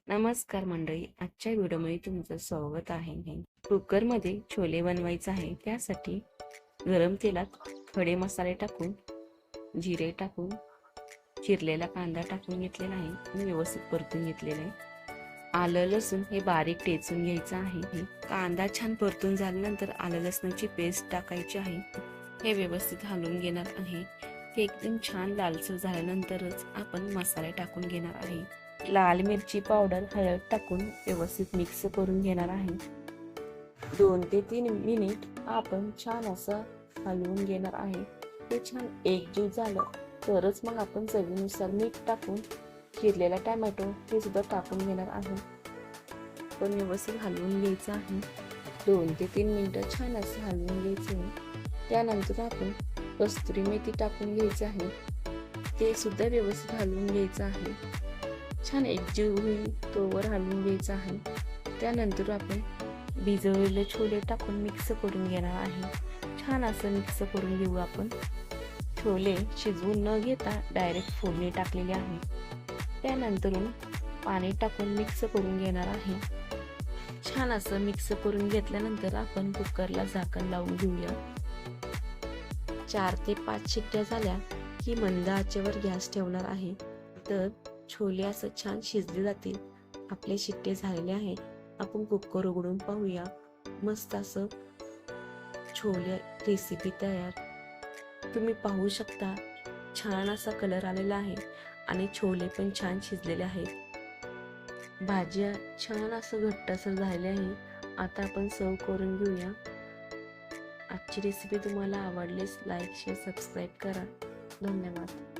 नमस्कार मंडळी, आजच्या व्हिडिओमध्ये तुमचं स्वागत आहे. कुकरमध्ये छोले बनवायचे आहे. त्यासाठी गरम तेलात खडे मसाले टाकून, जिरे टाकून, चिरलेला कांदा टाकून घेतलेला आहे आणि व्यवस्थित परतून घेतलेला आहे. आलं लसूण हे बारीक टेचून घ्यायचं आहे. कांदा छान परतून झाल्यानंतर आलं लसणाची पेस्ट टाकायची आहे. हे व्यवस्थित हलवून घेणार आहे. ते एकदम छान लालसर झाल्यानंतरच आपण मसाले टाकून घेणार आहे. लाल मिरची पावडर, हळद टाकून व्यवस्थित मिक्स करून घेणार आहे. 2 ते 3 मिनिट आपण छान असं हलवून घेणार आहे. ते छान एकजीव झालं तरच मग आपण चवीनुसार मीठ टाकून चिरलेला टोमॅटो हे सुद्धा टाकून घेणार आहे. पण व्यवस्थित हलवून घ्यायचं आहे. 2 ते 3 मिनिटं छान असं हलवून घ्यायचं आहे. त्यानंतर आपण कस्तुरी मेथी टाकून घ्यायची आहे. ते सुद्धा व्यवस्थित हलवून घ्यायचं आहे. छान एकजीव होईल तोवर हलवून घ्यायचं आहे. त्यानंतर आपण भिजवलेले छोले टाकून मिक्स करून घेणार आहे. छान असं मिक्स करून घेऊ आपण. छोले शिजवून न घेता डायरेक्ट फोडणी टाकलेली आहे. त्यानंतरून पाणी टाकून मिक्स करून घेणार आहे. छान असं मिक्स करून घेतल्यानंतर आपण कुकरला झाकण लावून घेऊया. 4 ते 5 शिट्ट्या झाल्या की मंद आचेवर गॅस ठेवणार आहे. तर छोले असं छान शिजले जातील. आपले शिट्टे झालेले आहे. आपण कुकर उघडून पाहूया. मस्त असं छोले रेसिपी तयार. तुम्ही पाहू शकता छान असा कलर आलेला आहे आणि छोले पण छान शिजलेले आहेत. भाज्या छान असं घट्टसर झालेली आहे. आता आपण सर्व करून घेऊया. आजची रेसिपी तुम्हाला आवडलीच लाईक, शेअर, सबस्क्राईब करा. धन्यवाद.